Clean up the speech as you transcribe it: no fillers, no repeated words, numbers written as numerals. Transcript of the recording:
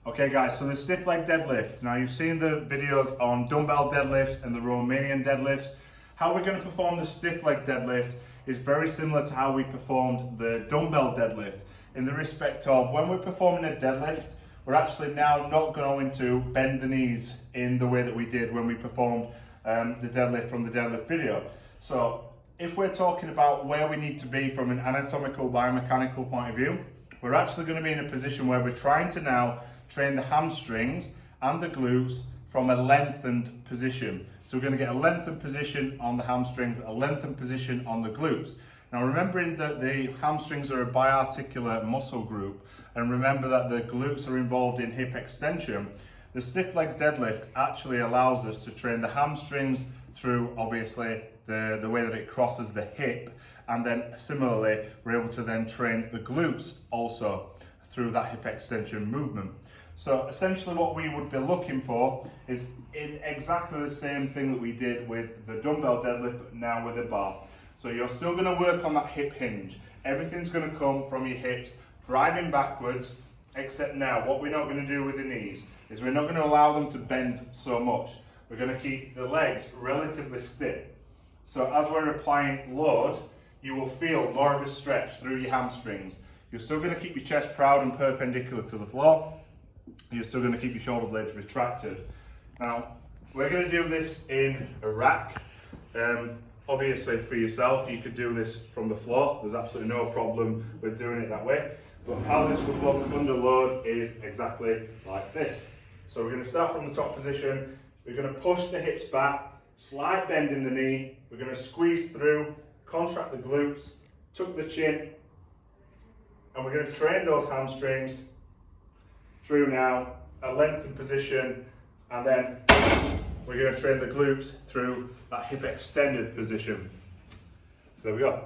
Okay guys, so the stiff leg deadlift. Now you've seen the videos on dumbbell deadlifts and the Romanian deadlifts. How we're going to perform the stiff leg deadlift is very similar to how we performed the dumbbell deadlift, in the respect of when we're performing a deadlift, we're actually now not going to bend the knees in the way that we did when we performed the deadlift from the deadlift video. So if we're talking about where we need to be from an anatomical biomechanical point of view, we're actually going to be in a position where we're trying to now train the hamstrings and the glutes from a lengthened position. So we're going to get a lengthened position on the hamstrings, a lengthened position on the glutes. Now remembering that the hamstrings are a biarticular muscle group, and remember that the glutes are involved in hip extension, the stiff leg deadlift actually allows us to train the hamstrings through obviously the way that it crosses the hip, and then similarly we're able to then train the glutes also through that hip extension movement. So essentially what we would be looking for is in exactly the same thing that we did with the dumbbell deadlift, but now with a bar. So you're still going to work on that hip hinge. Everything's going to come from your hips, driving backwards, except now what we're not going to do with the knees is we're not going to allow them to bend so much. We're going to keep the legs relatively stiff. So as we're applying load, you will feel more of a stretch through your hamstrings. You're still going to keep your chest proud and perpendicular to the floor. You're still going to keep your shoulder blades retracted. Now, we're going to do this in a rack. Obviously for yourself, you could do this from the floor. There's absolutely no problem with doing it that way. But how this would look under load is exactly like this. So we're going to start from the top position. We're going to push the hips back, slight bend in the knee. We're going to squeeze through, contract the glutes, tuck the chin, and we're going to train those hamstrings through now a lengthened position, and then we're going to train the glutes through that hip extended position. So there we go.